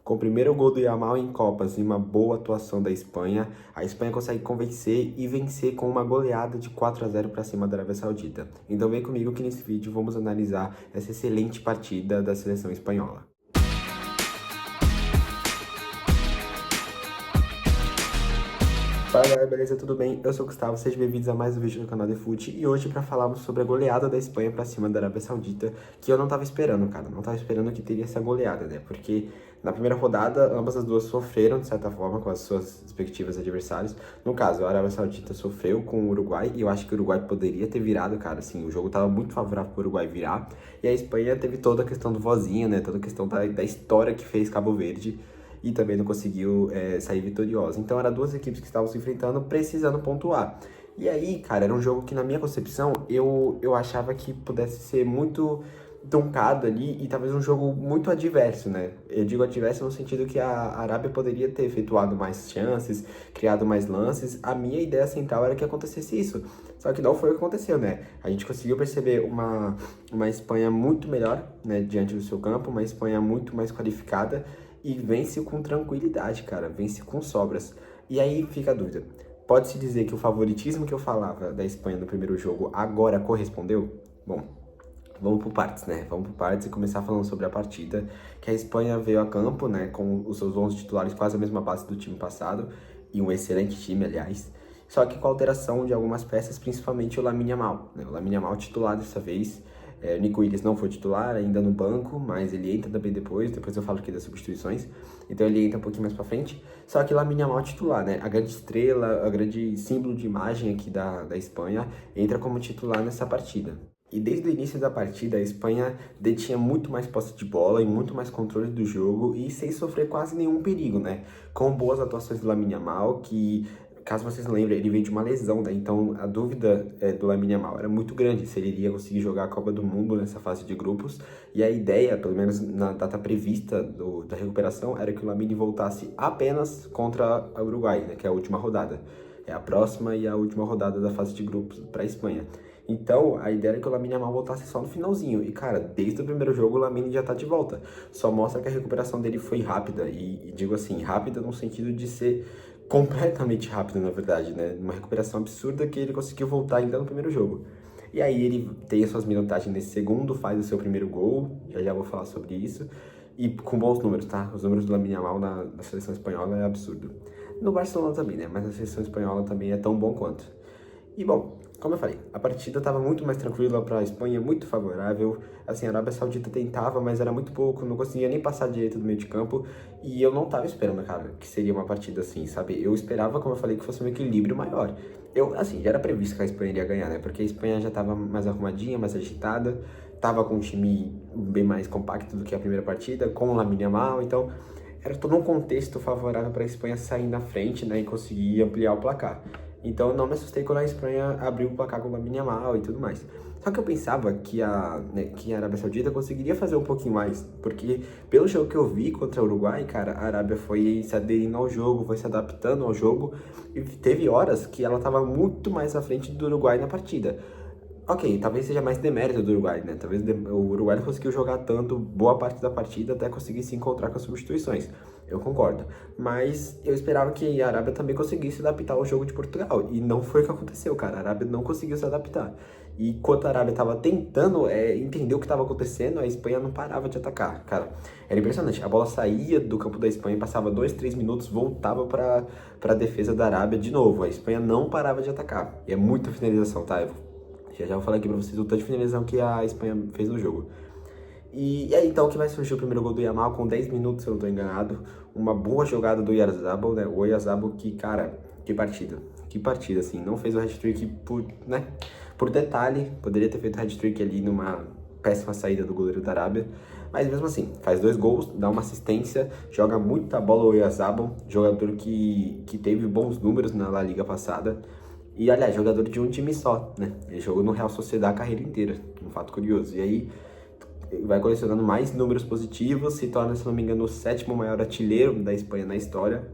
Com o primeiro gol do Yamal em Copas e uma boa atuação da Espanha, a Espanha consegue convencer e vencer com uma goleada de 4-0 para cima da Arábia Saudita. Então vem comigo que nesse vídeo vamos analisar essa excelente partida da seleção espanhola. Fala galera, beleza? Tudo bem? Eu sou o Gustavo, sejam bem-vindos a mais um vídeo no canal DeFoot e hoje para falarmos sobre a goleada da Espanha para cima da Arábia Saudita, que eu não tava esperando, cara, não tava esperando que teria essa goleada, né? Porque na primeira rodada, ambas as duas sofreram, de certa forma, com as suas respectivas adversários. No caso, a Arábia Saudita sofreu com o Uruguai e eu acho que o Uruguai poderia ter virado, cara, assim, o jogo tava muito favorável para o Uruguai virar e a Espanha teve toda a questão do vozinho, né? Toda a questão da história que fez Cabo Verde e também não conseguiu sair vitoriosa. Então, eram duas equipes que estavam se enfrentando, precisando pontuar. E aí, cara, era um jogo que, na minha concepção, eu achava que pudesse ser muito truncado ali e talvez um jogo muito adverso, né? Eu digo adverso no sentido que a Arábia poderia ter efetuado mais chances, criado mais lances. A minha ideia central era que acontecesse isso. Só que não foi o que aconteceu, né? A gente conseguiu perceber uma Espanha muito melhor, né, diante do seu campo, uma Espanha muito mais qualificada, e vence com tranquilidade, cara, vence com sobras. E aí fica a dúvida, pode-se dizer que o favoritismo que eu falava da Espanha no primeiro jogo agora correspondeu? Bom, vamos por partes, né? Vamos por partes e começar falando sobre a partida, que a Espanha veio a campo, né, com os seus 11 titulares quase a mesma base do time passado, e um excelente time, aliás, só que com a alteração de algumas peças, principalmente o Lamine Yamal, né? O Lamine Yamal titular dessa vez. O Nico Williams não foi titular, ainda no banco, mas ele entra também depois eu falo aqui das substituições, então ele entra um pouquinho mais pra frente, só que Lamine Yamal titular, né, a grande estrela, a grande símbolo de imagem aqui da Espanha, entra como titular nessa partida. E desde o início da partida, a Espanha detinha muito mais posse de bola e muito mais controle do jogo e sem sofrer quase nenhum perigo, né, com boas atuações do Lamine Yamal, que caso vocês lembrem, ele veio de uma lesão, né? Então a dúvida do Lamine Yamal era muito grande se ele iria conseguir jogar a Copa do Mundo nessa fase de grupos. E a ideia, pelo menos na data prevista da recuperação, era que o Lamine voltasse apenas contra o Uruguai, né? Que é a última rodada. É a próxima e a última rodada da fase de grupos para a Espanha. Então, a ideia era que o Lamine Yamal voltasse só no finalzinho. E, cara, desde o primeiro jogo, o Lamine já tá de volta. Só mostra que a recuperação dele foi rápida. E digo assim, rápida no sentido de ser completamente rápido, na verdade, né? Uma recuperação absurda que ele conseguiu voltar ainda no primeiro jogo. E aí ele tem as suas minutagens nesse segundo, faz o seu primeiro gol, já vou falar sobre isso. E com bons números, tá? Os números do Lamine Yamal na seleção espanhola é absurdo. No Barcelona também, né? Mas na seleção espanhola também é tão bom quanto. E bom, como eu falei, a partida estava muito mais tranquila para a Espanha, muito favorável. Assim, a Arábia Saudita tentava, mas era muito pouco, não conseguia nem passar direito do meio de campo. E eu não tava esperando, cara, que seria uma partida assim, sabe? Eu esperava, como eu falei, que fosse um equilíbrio maior. Assim, já era previsto que a Espanha iria ganhar, né? Porque a Espanha já tava mais arrumadinha, mais agitada, tava com um time bem mais compacto do que a primeira partida, com o Lamine Yamal, então era todo um contexto favorável para a Espanha sair na frente, né, e conseguir ampliar o placar. Então eu não me assustei quando a Espanha abriu o placar com o Lamine Yamal e tudo mais. Só que eu pensava que que a Arábia Saudita conseguiria fazer um pouquinho mais, porque pelo jogo que eu vi contra o Uruguai, cara, a Arábia foi se aderindo ao jogo, foi se adaptando ao jogo, e teve horas que ela estava muito mais à frente do Uruguai na partida. Ok, talvez seja mais demérito do Uruguai, né? Talvez o Uruguai não conseguiu jogar tanto boa parte da partida até conseguir se encontrar com as substituições. Eu concordo. Mas eu esperava que a Arábia também conseguisse adaptar ao jogo de Portugal. E não foi o que aconteceu, cara. A Arábia não conseguiu se adaptar. E enquanto a Arábia estava tentando entender o que estava acontecendo, a Espanha não parava de atacar, cara. Era impressionante. A bola saía do campo da Espanha, passava 2, 3 minutos, voltava para a defesa da Arábia de novo. A Espanha não parava de atacar. E é muita finalização, tá? Já vou falar aqui pra vocês o tanto de finalização que a Espanha fez no jogo. E aí então que vai surgir o primeiro gol do Yamal com 10 minutos, se eu não tô enganado. Uma boa jogada do Oyarzabal, né? O Oyarzabal que, cara, que partida. Que partida, assim. Não fez o hat-trick por detalhe. Poderia ter feito hat-trick ali numa péssima saída do goleiro da Arábia. Mas mesmo assim, faz 2 gols, dá uma assistência, joga muita bola o Oyarzabal. Jogador que teve bons números na La Liga passada. E, aliás, jogador de um time só, né? Ele jogou no Real Sociedad a carreira inteira, um fato curioso. E aí, vai colecionando mais números positivos, se torna, se não me engano, o 7º maior artilheiro da Espanha na história.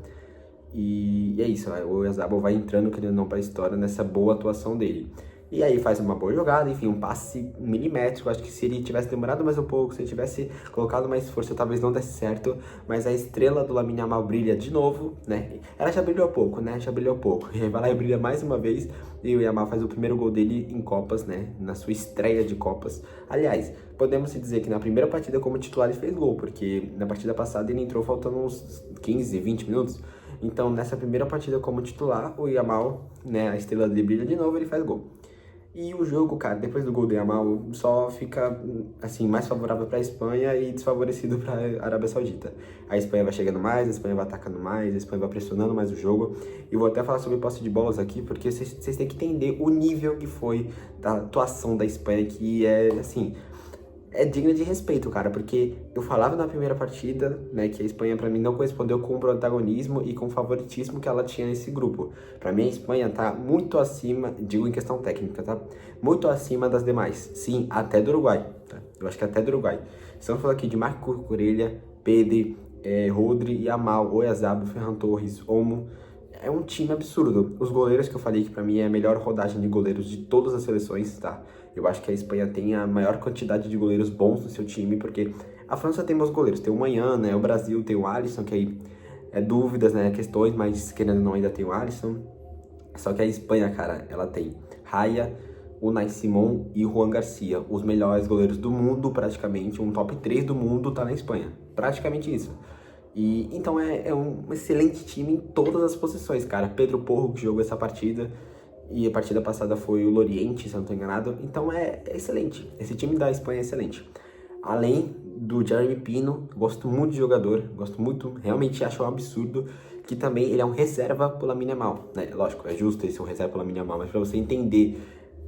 E é isso, o Oyarzabal vai entrando, querendo ou não, para a história nessa boa atuação dele. E aí faz uma boa jogada, enfim, um passe milimétrico. Acho que se ele tivesse demorado mais um pouco, se ele tivesse colocado mais força, talvez não desse certo. Mas a estrela do Lamine Yamal brilha de novo, né? Ela já brilhou pouco, né? Já brilhou pouco. E aí vai lá e brilha mais uma vez. E o Yamal faz o primeiro gol dele em Copas, né? Na sua estreia de Copas. Aliás, podemos dizer que na primeira partida como titular ele fez gol, porque na partida passada ele entrou faltando uns 15, 20 minutos. Então, nessa primeira partida como titular, o Yamal, né, a estrela dele brilha de novo, ele faz gol. E o jogo, cara, depois do gol do Yamal, só fica, assim, mais favorável para a Espanha e desfavorecido para a Arábia Saudita. A Espanha vai chegando mais, a Espanha vai atacando mais, a Espanha vai pressionando mais o jogo. E vou até falar sobre posse de bolas aqui, porque vocês têm que entender o nível que foi da atuação da Espanha, que é, assim, é digna de respeito, cara, porque eu falava na primeira partida, né, que a Espanha pra mim não correspondeu com o protagonismo e com o favoritismo que ela tinha nesse grupo. Pra mim a Espanha tá muito acima, digo em questão técnica, tá? Muito acima das demais. Sim, até do Uruguai, tá? Eu acho que até do Uruguai. Estamos falando aqui de Marco Cucurella, Pedri, Rodri, Yamal, Oyarzabal, Ferran Torres, Olmo. É um time absurdo. Os goleiros que eu falei que pra mim é a melhor rodagem de goleiros de todas as seleções, tá? Eu acho que a Espanha tem a maior quantidade de goleiros bons no seu time, porque a França tem bons goleiros. Tem o Maignan, né? O Brasil tem o Alisson, que aí é dúvidas, né? Questões, mas querendo ou não ainda tem o Alisson. Só que a Espanha, cara, ela tem Raya, Unai Simón e Juan Garcia. Os melhores goleiros do mundo, praticamente. Um top 3 do mundo tá na Espanha. Praticamente isso. E então é um excelente time em todas as posições, cara. Pedro Porro que jogou essa partida e a partida passada foi o Loriente, se eu não estou enganado. Então é excelente. Esse time da Espanha é excelente. Além do Jeremy Pino, gosto muito de jogador, gosto muito, realmente acho um absurdo que também ele é um reserva pro Lamine Yamal, né? Lógico, é justo ele ser um reserva pro Lamine Yamal, mas para você entender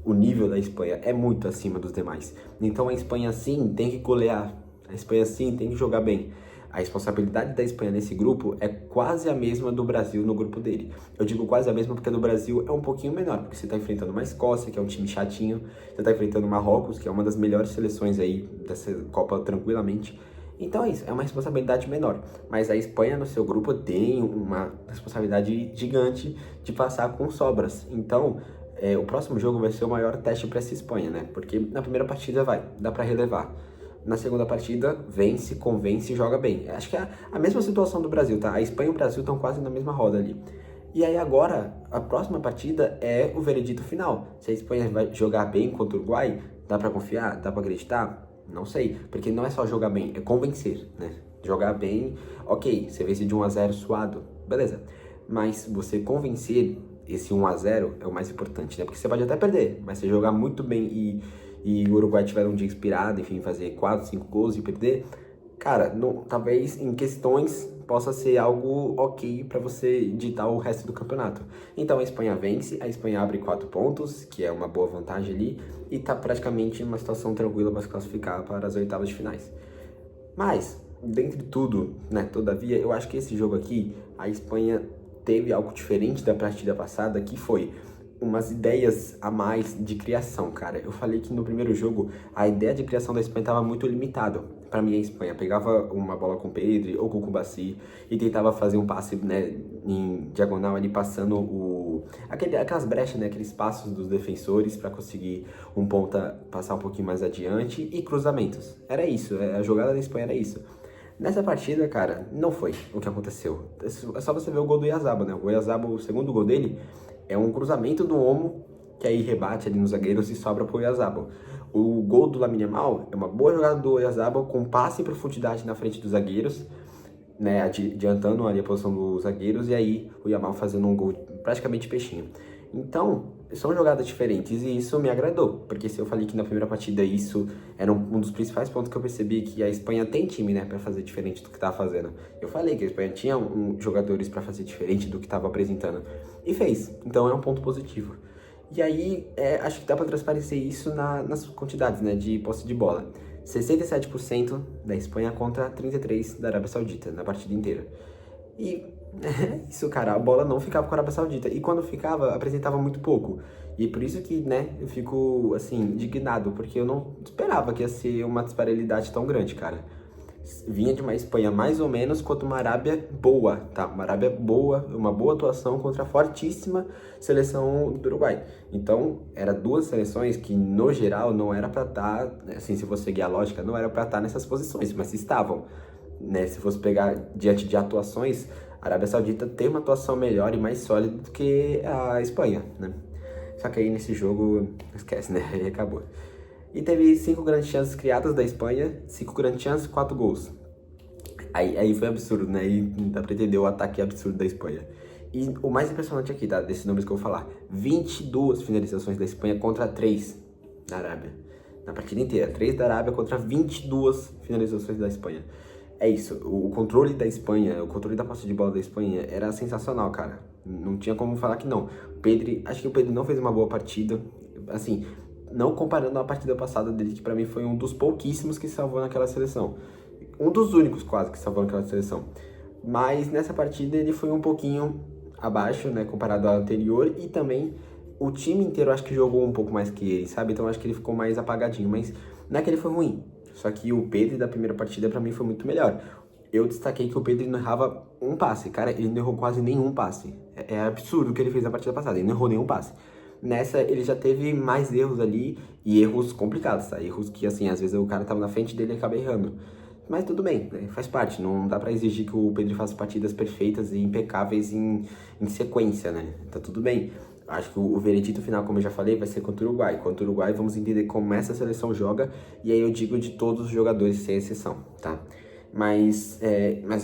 o nível da Espanha é muito acima dos demais. Então a Espanha sim tem que golear, a Espanha sim tem que jogar bem. A responsabilidade da Espanha nesse grupo é quase a mesma do Brasil no grupo dele. Eu digo quase a mesma porque a do Brasil é um pouquinho menor, porque você está enfrentando uma Escócia, que é um time chatinho, você está enfrentando Marrocos, que é uma das melhores seleções aí dessa Copa tranquilamente. Então é isso, é uma responsabilidade menor. Mas a Espanha no seu grupo tem uma responsabilidade gigante de passar com sobras. Então, o próximo jogo vai ser o maior teste para essa Espanha, né? Porque na primeira partida dá para relevar. Na segunda partida, vence, convence e joga bem. Acho que é a mesma situação do Brasil, tá? A Espanha e o Brasil estão quase na mesma roda ali. E aí agora, a próxima partida é o veredito final. Se a Espanha vai jogar bem contra o Uruguai, dá pra confiar? Dá pra acreditar? Não sei, porque não é só jogar bem, é convencer, né? Jogar bem, ok, você vence de 1 a 0 suado, beleza. Mas você convencer, esse 1 a 0 é o mais importante, né? Porque você pode até perder, mas você jogar muito bem e o Uruguai tiver um dia inspirado, enfim, fazer 4, 5 gols e perder, cara, não, talvez em questões possa ser algo ok para você ditar o resto do campeonato. Então a Espanha vence, a Espanha abre 4 pontos, que é uma boa vantagem ali, e tá praticamente numa situação tranquila para se classificar para as oitavas de finais. Mas, dentre tudo, né, todavia, eu acho que esse jogo aqui, a Espanha teve algo diferente da partida passada, que foi umas ideias a mais de criação, cara. Eu falei que no primeiro jogo a ideia de criação da Espanha estava muito limitado. Para mim, a Espanha pegava uma bola com o Pedri ou com o Cubarsí e tentava fazer um passe, né, em diagonal ali, passando aquelas brechas, né, aqueles passos dos defensores para conseguir um ponta passar um pouquinho mais adiante e cruzamentos. Era isso, a jogada da Espanha era isso. Nessa partida, cara, não foi o que aconteceu. É só você ver o gol do Oyarzabal, né? O Oyarzabal, o segundo gol dele, é um cruzamento do Olmo, que aí rebate ali nos zagueiros e sobra pro Oyarzabal. O gol do Lamine Yamal é uma boa jogada do Oyarzabal com passe em profundidade na frente dos zagueiros, né, adiantando ali a posição dos zagueiros, e aí o Yamal fazendo um gol praticamente peixinho. Então, são jogadas diferentes e isso me agradou, porque se eu falei que na primeira partida isso era um dos principais pontos que eu percebi, que a Espanha tem time, né, para fazer diferente do que estava fazendo. Eu falei que a Espanha tinha jogadores para fazer diferente do que estava apresentando e fez, então é um ponto positivo. E aí, acho que dá para transparecer isso nas quantidades, né, de posse de bola. 67% da Espanha contra 33% da Arábia Saudita na partida inteira. E isso, cara, a bola não ficava com a Arábia Saudita. E quando ficava, apresentava muito pouco. E por isso que, né, eu fico, assim, indignado, porque eu não esperava que ia ser uma disparidade tão grande, cara. vinha de uma Espanha mais ou menos contra uma Arábia boa, tá? Uma Arábia boa, uma boa atuação contra a fortíssima seleção do Uruguai. Então, era duas seleções que, no geral, não era pra estar, assim, se você seguir a lógica, não era pra estar nessas posições, mas estavam, né? Se fosse pegar diante de atuações, a Arábia Saudita tem uma atuação melhor e mais sólida do que a Espanha, né? Só que aí nesse jogo, esquece, né? Aí acabou. E teve 5 grandes chances criadas da Espanha, 5 grandes chances, 4 gols. Aí foi absurdo, né? E dá pra entender o ataque absurdo da Espanha. E o mais impressionante aqui, tá? Desses números que eu vou falar. 22 finalizações da Espanha contra 3 da Arábia. Na partida inteira. 3 da Arábia contra 22 finalizações da Espanha. É isso. O controle da Espanha, o controle da posse de bola da Espanha era sensacional, cara. Não tinha como falar que não. Acho que o Pedri não fez uma boa partida. Assim, não comparando a partida passada dele, que pra mim foi um dos pouquíssimos que salvou naquela seleção. Um dos únicos quase que salvou naquela seleção. Mas nessa partida ele foi um pouquinho abaixo, né, comparado ao anterior. E também o time inteiro acho que jogou um pouco mais que ele, sabe? Então acho que ele ficou mais apagadinho. Mas não é que ele foi ruim. Só que o Pedri da primeira partida pra mim foi muito melhor. Eu destaquei que o Pedri não errava um passe. Cara, ele não errou quase nenhum passe. É absurdo o que ele fez na partida passada. Ele não errou nenhum passe. Nessa, ele já teve mais erros ali, e erros complicados, tá? Erros que, assim, às vezes o cara tava na frente dele e acaba errando. Mas tudo bem, né? Faz parte, não dá pra exigir que o Pedro faça partidas perfeitas e impecáveis em sequência, né? Tá tudo bem. Acho que o veredito final, como eu já falei, vai ser contra o Uruguai. Contra o Uruguai, vamos entender como essa seleção joga, e aí eu digo de todos os jogadores, sem exceção, tá? Mas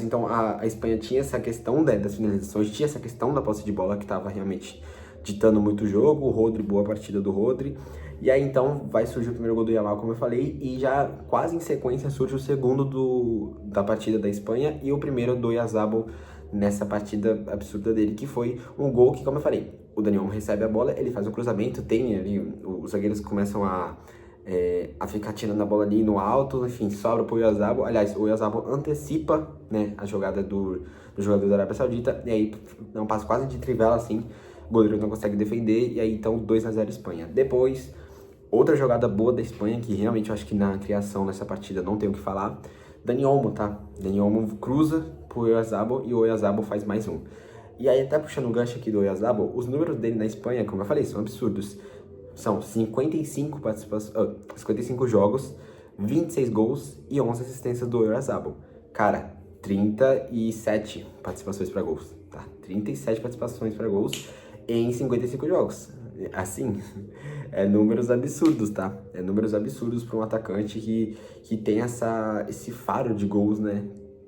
então a Espanha tinha essa questão, né, das finalizações, tinha essa questão da posse de bola que tava realmente ditando muito o jogo. O Rodri, boa partida do Rodri. E aí então vai surgir o primeiro gol do Yamal, como eu falei, e já quase em sequência surge o segundo da partida da Espanha e o primeiro do Oyarzabal nessa partida absurda dele, que foi um gol que, como eu falei, o Dani Olmo recebe a bola, ele faz um cruzamento, tem ali, os zagueiros começam a ficar tirando a bola ali no alto, enfim, sobra pro Oyarzabal. Aliás, o Oyarzabal antecipa, né, a jogada do jogador da Arábia Saudita, e aí dá um passo quase de trivela assim, o goleiro não consegue defender, e aí então 2-0 Espanha. Depois, outra jogada boa da Espanha, que realmente eu acho que na criação nessa partida não tem o que falar, Dani Olmo, tá? Dani Olmo cruza pro Oyarzabal e o Oyarzabal faz mais um. E aí, até puxando o gancho aqui do Oyarzabal, os números dele na Espanha, como eu falei, são absurdos. São 55 jogos, 26 gols e 11 assistências do Oyarzabal. Cara, 37 participações para gols, tá? 37 participações para gols em 55 jogos. Assim, números absurdos, tá? Números absurdos para um atacante que tem esse faro de gols, né?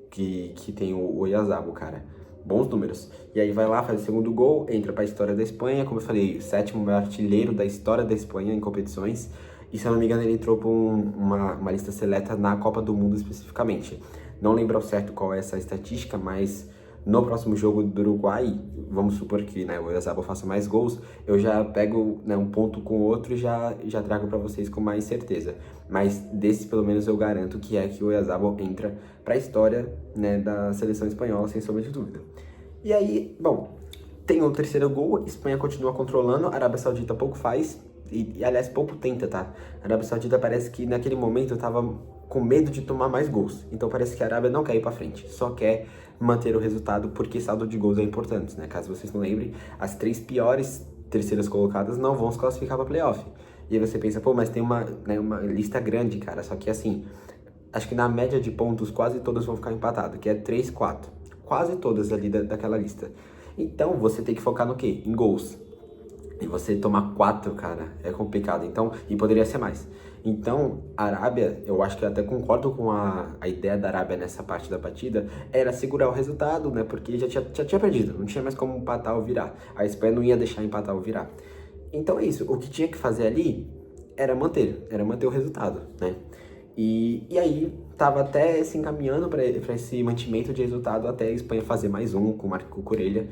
Que tem o Oyarzabal, cara. Bons números. E aí vai lá, faz o segundo gol, entra para a história da Espanha. Como eu falei, o 7º maior artilheiro da história da Espanha em competições. E se eu não me engano, ele entrou para uma lista seleta na Copa do Mundo especificamente. Não lembro ao certo qual é essa estatística, mas no próximo jogo do Uruguai, vamos supor que, né, o Oyarzabal faça mais gols, eu já pego, né, um ponto com o outro e já trago para vocês com mais certeza. Mas desses, pelo menos, eu garanto que o Oyarzabal entra para a história, né, da seleção espanhola, sem sombra de dúvida. E aí, bom, tem o terceiro gol, a Espanha continua controlando, a Arábia Saudita pouco faz, e aliás, pouco tenta, tá? A Arábia Saudita parece que naquele momento tava com medo de tomar mais gols. Então parece que a Arábia não quer ir pra frente, só quer manter o resultado, porque saldo de gols é importante, né? Caso vocês não lembrem, as 3 piores terceiras colocadas não vão se classificar pra playoff. E aí você pensa, pô, mas tem uma lista grande, cara. Só que assim, acho que na média de pontos quase todas vão ficar empatadas, que é 3, 4. Quase todas ali daquela lista. Então você tem que focar no quê? Em gols. E você tomar 4, cara, é complicado. Então, e poderia ser mais. Então, a Arábia, eu acho que eu até concordo com a ideia da Arábia nessa parte da partida, era segurar o resultado, né? Porque já tinha perdido, não tinha mais como empatar ou virar. A Espanha não ia deixar empatar ou virar. Então é isso, o que tinha que fazer ali era manter o resultado, né? E aí, tava até se encaminhando para esse mantimento de resultado até a Espanha fazer mais um com o Marco Cucurella.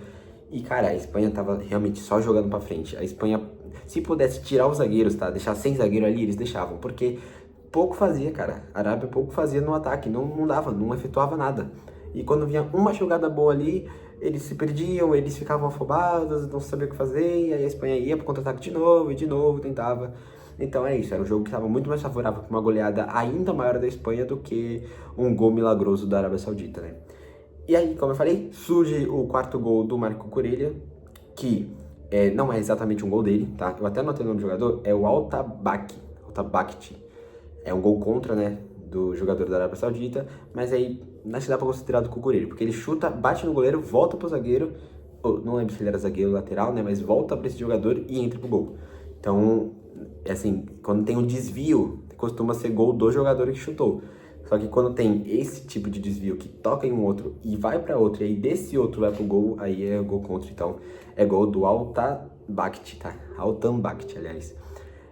E, cara, a Espanha tava realmente só jogando pra frente. A Espanha, se pudesse tirar os zagueiros, tá? Deixar sem zagueiro ali, eles deixavam. Porque pouco fazia, cara. A Arábia pouco fazia no ataque. Não dava, não efetuava nada. E quando vinha uma jogada boa ali, eles se perdiam, eles ficavam afobados, não sabiam o que fazer. E aí a Espanha ia pro contra-ataque de novo, tentava. Então é isso, era um jogo que estava muito mais favorável para uma goleada ainda maior da Espanha do que um gol milagroso da Arábia Saudita, né? E aí, como eu falei, surge o quarto gol do Marco Cucurella, que não é exatamente um gol dele, tá? Eu até anotei o nome do jogador, é o Altabakti. É um gol contra, né, do jogador da Arábia Saudita, mas aí acho que dá pra considerar do Cucurella, porque ele chuta, bate no goleiro, volta pro zagueiro, não lembro se ele era zagueiro ou lateral, né, mas volta pra esse jogador e entra pro gol. Então, assim, quando tem um desvio, costuma ser gol do jogador que chutou. Só que quando tem esse tipo de desvio que toca em um outro e vai para outro, e aí desse outro vai pro gol, aí é gol contra. Então, é gol do Altabakti, tá? Altabakti, aliás.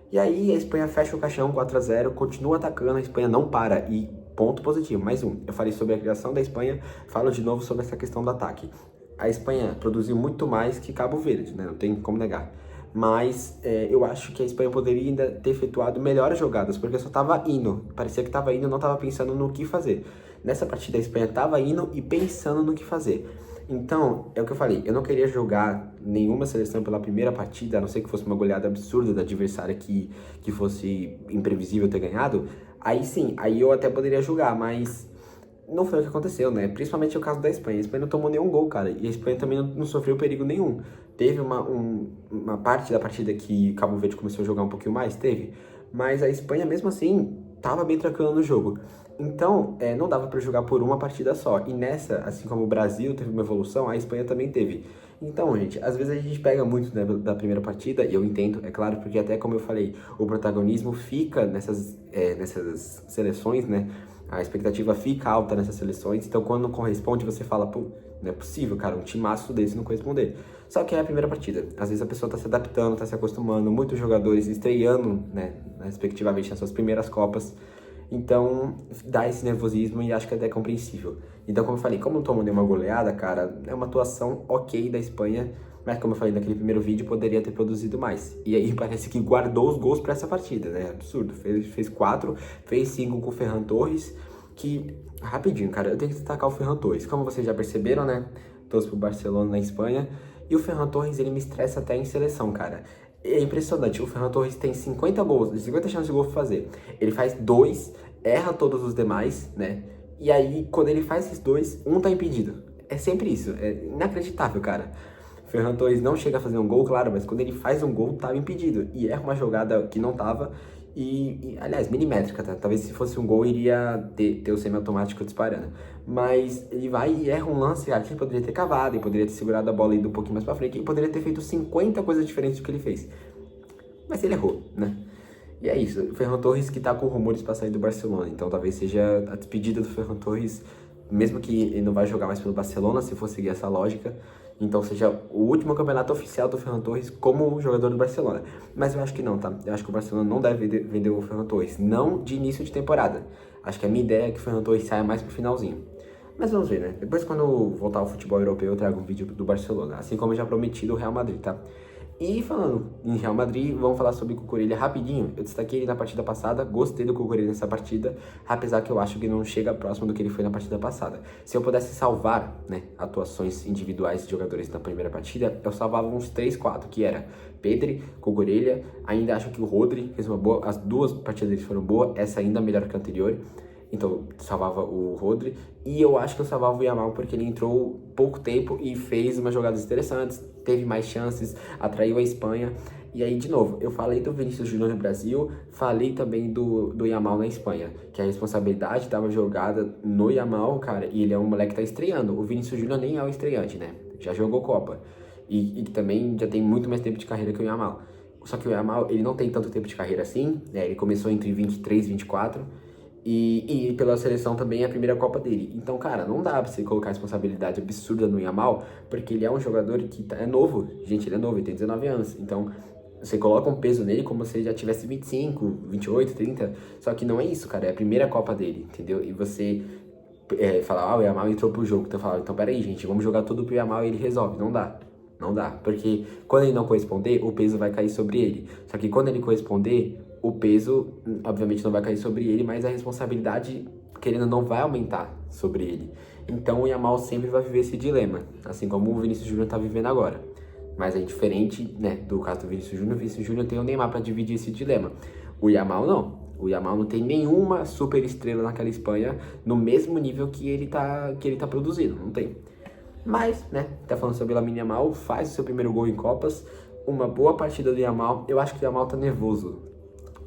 E aí a Espanha fecha o caixão 4-0, continua atacando, a Espanha não para. E ponto positivo, mais um. Eu falei sobre a criação da Espanha, falo de novo sobre essa questão do ataque. A Espanha produziu muito mais que Cabo Verde, né? Não tem como negar. Mas eu acho que a Espanha poderia ainda ter efetuado melhores jogadas, porque só tava indo. Parecia que tava indo, não tava pensando no que fazer. Nessa partida a Espanha tava indo e pensando no que fazer. Então, é o que eu falei, eu não queria jogar nenhuma seleção pela primeira partida, a não ser que fosse uma goleada absurda da adversária que fosse imprevisível ter ganhado. Aí sim, aí eu até poderia jogar, mas não foi o que aconteceu, né? Principalmente o caso da Espanha. A Espanha não tomou nenhum gol, cara. E a Espanha também não sofreu perigo nenhum. Teve uma parte da partida que Cabo Verde começou a jogar um pouquinho mais? Teve. Mas a Espanha, mesmo assim, tava bem tranquila no jogo. Então, não dava pra jogar por uma partida só. E nessa, assim como o Brasil teve uma evolução, a Espanha também teve. Então, gente, às vezes a gente pega muito, né, da primeira partida, e eu entendo, é claro, porque até como eu falei, o protagonismo fica nessas seleções, né? A expectativa fica alta nessas seleções, então quando não corresponde, você fala, pô, não é possível, cara, um timaço desse não corresponder. Só que é a primeira partida. Às vezes a pessoa tá se adaptando, tá se acostumando, muitos jogadores estreando, né, respectivamente nas suas primeiras Copas. Então, dá esse nervosismo e acho que até é compreensível. Então, como eu falei, como não tomou nenhuma goleada, cara, é uma atuação ok da Espanha, mas como eu falei naquele primeiro vídeo, poderia ter produzido mais. E aí parece que guardou os gols para essa partida, né? Absurdo. Fez 4, fez 5 com o Ferran Torres, que, rapidinho, cara, eu tenho que destacar o Ferran Torres. Como vocês já perceberam, né? Todos pro Barcelona na Espanha. E o Ferran Torres, ele me estressa até em seleção, cara. É impressionante, o Ferran Torres tem 50 gols, 50 chances de gol pra fazer. Ele faz 2, erra todos os demais, né? E aí, quando ele faz esses 2, um tá impedido. É sempre isso, é inacreditável, cara. O Ferran Torres não chega a fazer um gol, claro, mas quando ele faz um gol, tava impedido. E erra uma jogada que não tava, aliás, milimétrica, tá? Talvez se fosse um gol, iria ter o semiautomático disparando. Mas ele vai e erra um lance, cara, que ele poderia ter cavado, ele poderia ter segurado a bola e ido um pouquinho mais pra frente, ele poderia ter feito 50 coisas diferentes do que ele fez. Mas ele errou, né? E é isso, o Ferran Torres que tá com rumores pra sair do Barcelona, então talvez seja a despedida do Ferran Torres, mesmo que ele não vai jogar mais pelo Barcelona, se for seguir essa lógica, então seja o último campeonato oficial do Ferran Torres como jogador do Barcelona. Mas eu acho que não, tá? Eu acho que o Barcelona não deve vender o Ferran Torres, não de início de temporada. Acho que a minha ideia é que o Ferran Torres saia mais pro finalzinho. Mas vamos ver, né? Depois, quando voltar ao futebol europeu, eu trago um vídeo do Barcelona, assim como eu já prometi do Real Madrid, tá? E falando em Real Madrid, vamos falar sobre o Cucurella rapidinho. Eu destaquei ele na partida passada, gostei do Cucurella nessa partida, apesar que eu acho que não chega próximo do que ele foi na partida passada. Se eu pudesse salvar, né, atuações individuais de jogadores na primeira partida, eu salvava uns 3, 4, que era Pedri, Cucurella, ainda acho que o Rodri fez uma boa, as duas partidas deles foram boas, essa ainda melhor que a anterior. Então, salvava o Rodri. E eu acho que eu salvava o Yamal porque ele entrou pouco tempo e fez umas jogadas interessantes, teve mais chances, atraiu a Espanha. E aí, de novo, eu falei do Vinícius Júnior no Brasil, falei também do Yamal na Espanha, que a responsabilidade estava jogada no Yamal, cara, e ele é um moleque que tá estreando. O Vinícius Júnior nem é o estreante, né? Já jogou Copa. E também já tem muito mais tempo de carreira que o Yamal. Só que o Yamal, ele não tem tanto tempo de carreira assim, né? Ele começou entre 23 e 24. E pela seleção também é a primeira Copa dele. Então, cara, não dá pra você colocar responsabilidade absurda no Yamal, porque ele é um jogador que é novo. Gente, ele é novo, ele tem 19 anos. Então, você coloca um peso nele como se ele já tivesse 25, 28, 30. Só que não é isso, cara. É a primeira Copa dele, entendeu? E você fala, o Yamal entrou pro jogo. Então, fala, então peraí, gente, vamos jogar tudo pro Yamal e ele resolve. Não dá. Não dá. Porque quando ele não corresponder, o peso vai cair sobre ele. Só que quando ele corresponder, o peso, obviamente, não vai cair sobre ele, mas a responsabilidade, querendo ou não, vai aumentar sobre ele. Então o Yamal sempre vai viver esse dilema, assim como o Vinícius Júnior tá vivendo agora. Mas é diferente, né, do caso do Vinícius Júnior. O Vinícius Júnior tem o Neymar para dividir esse dilema. O Yamal não. O Yamal não tem nenhuma super estrela naquela Espanha no mesmo nível que ele tá produzindo. Não tem. Mas, né, tá falando sobre o Lamine Yamal, faz o seu primeiro gol em Copas. Uma boa partida do Yamal. Eu acho que o Yamal tá nervoso.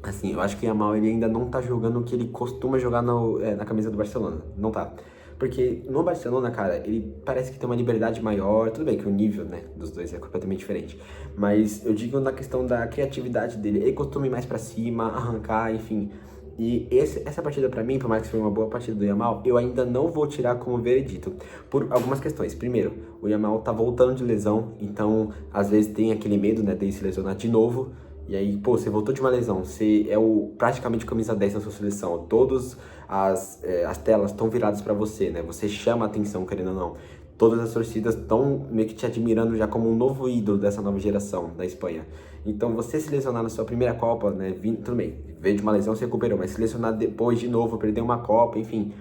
Assim, eu acho que o Yamal ele ainda não tá jogando o que ele costuma jogar na camisa do Barcelona. Não tá. Porque no Barcelona, cara, ele parece que tem uma liberdade maior. Tudo bem que o nível, né, dos dois é completamente diferente. Mas eu digo na questão da criatividade dele. Ele costuma ir mais pra cima, arrancar, enfim. E essa partida pra mim, por mais que foi uma boa partida do Yamal, eu ainda não vou tirar como veredito. Por algumas questões. Primeiro, o Yamal tá voltando de lesão. Então, às vezes tem aquele medo, né, de se lesionar de novo. E aí, pô, você voltou de uma lesão, você é praticamente camisa 10 da sua seleção, todas as telas estão viradas pra você, né? Você chama a atenção, querendo ou não. Todas as torcidas estão meio que te admirando já como um novo ídolo dessa nova geração da Espanha. Então, você se lesionar na sua primeira Copa, né? Tudo bem, veio de uma lesão, você recuperou, mas se lesionar depois de novo, perder uma Copa, enfim,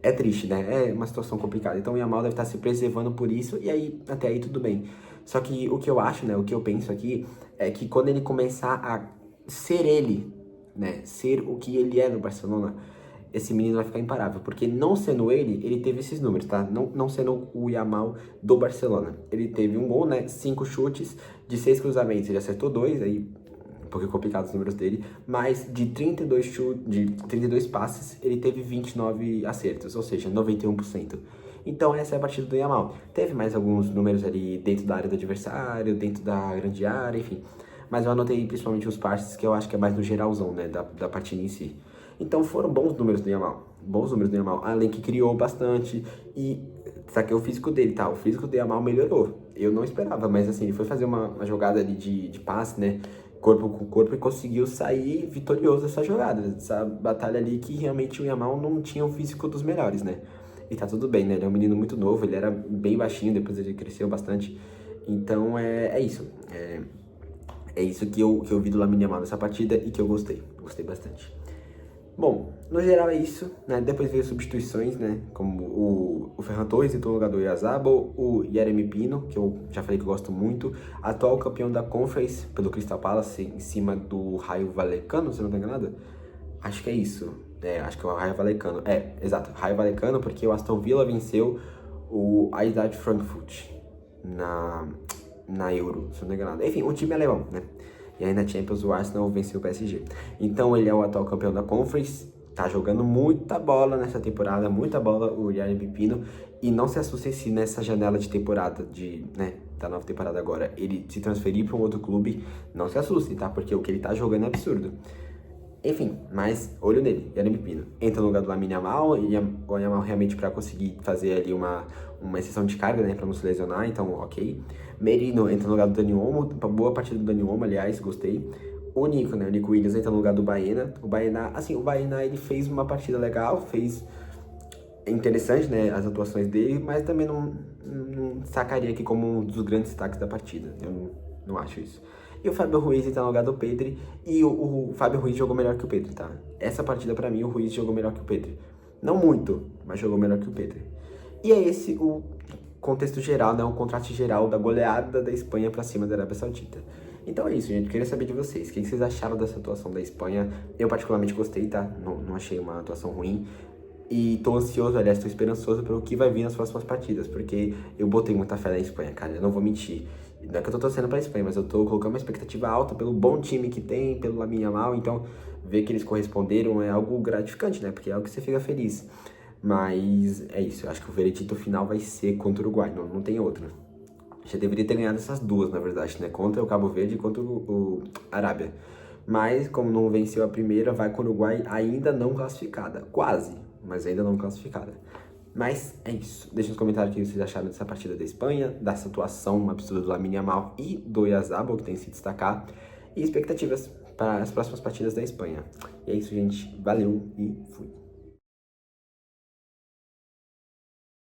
é triste, né? É uma situação complicada. Então o Yamal deve estar se preservando por isso, e aí, até aí tudo bem. Só que o que eu acho, né? O que eu penso aqui é que quando ele começar a ser ele, né? Ser o que ele é no Barcelona, esse menino vai ficar imparável. Porque não sendo ele teve esses números, tá? Não sendo o Yamal do Barcelona. Ele teve um gol, né? 5 chutes, de 6 cruzamentos, ele acertou 2, aí um pouquinho complicado os números dele, mas de 32 passes, ele teve 29 acertos, ou seja, 91%. Então essa é a partida do Yamal. Teve mais alguns números ali dentro da área do adversário, dentro da grande área, enfim. Mas eu anotei principalmente os passes, que eu acho que é mais no geralzão, né, da partida em si. Então foram bons números do Yamal, além que criou bastante e saquei o físico dele, tá? O físico do Yamal melhorou. Eu não esperava, mas assim, ele foi fazer uma jogada ali de passe, né? Corpo com corpo e conseguiu sair vitorioso dessa jogada, dessa batalha ali que realmente o Yamal não tinha o físico dos melhores, né? E tá tudo bem, né? Ele é um menino muito novo, ele era bem baixinho, depois ele cresceu bastante. Então é isso. É isso que eu vi do Lamine Yamal nessa partida e que eu gostei. Gostei bastante. Bom, no geral é isso, né? Depois veio substituições, né? Como o Ferran Torres entrou no lugar do Oyarzabal, o Yeremy Pino, que eu já falei que eu gosto muito, atual campeão da Conference pelo Crystal Palace, em cima do Rayo Vallecano, se eu não tô enganado. Acho que é isso. Acho que é o Rayo Vallecano. Exato, Rayo Vallecano, porque o Aston Villa venceu o Eintracht Frankfurt na Euro, se eu não tô enganado. Enfim, um time alemão, né? E aí na Champions o Arsenal venceu o PSG. Então ele é o atual campeão da Conference, tá jogando muita bola nessa temporada, muita bola o Yeremy Pino. E não se assustem se nessa janela de temporada, da nova temporada agora, ele se transferir para um outro clube, não se assustem, tá? Porque o que ele tá jogando é absurdo. Enfim, mas olho nele, Yeremy Pino. Entra no lugar do Lamine Yamal, e o Yamal realmente para conseguir fazer ali uma exceção de carga, né, para não se lesionar, então ok. Merino entra no lugar do Dani Olmo, uma boa partida do Dani Olmo, aliás, gostei. O Nico, né, o Nico Williams entra no lugar do Baena. O Baena, ele fez uma partida legal, fez interessante, né, as atuações dele, mas também não sacaria aqui como um dos grandes destaques da partida, eu não acho isso. E o Fábio Ruiz tá no lugar do Pedri. E o Fábio Ruiz jogou melhor que o Pedri, tá? Essa partida, pra mim, o Ruiz jogou melhor que o Pedri. Não muito, mas jogou melhor que o Pedri. E é esse o contexto geral, né? O contraste geral da goleada da Espanha pra cima da Arábia Saudita. Então é isso, gente. Eu queria saber de vocês. O que vocês acharam dessa atuação da Espanha? Eu particularmente gostei, tá? Não achei uma atuação ruim. E tô ansioso, aliás, tô esperançoso pelo que vai vir nas próximas partidas, porque eu botei muita fé na Espanha, cara, eu não vou mentir. Não é que eu tô torcendo pra Espanha, mas eu tô colocando uma expectativa alta pelo bom time que tem, pelo Lamine Yamal, então ver que eles corresponderam é algo gratificante, né, porque é algo que você fica feliz. Mas é isso, eu acho que o veredito final vai ser contra o Uruguai, não tem outra. Já deveria ter ganhado essas duas, na verdade, né, contra o Cabo Verde e contra o Arábia. Mas, como não venceu a primeira, vai com o Uruguai ainda não classificada, quase, mas ainda não classificada. Mas é isso. Deixa nos comentários o que vocês acharam dessa partida da Espanha, dessa atuação absurda do Lamine Yamal e do Oyarzabal, que tem que se destacar, e expectativas para as próximas partidas da Espanha. E é isso, gente. Valeu e fui.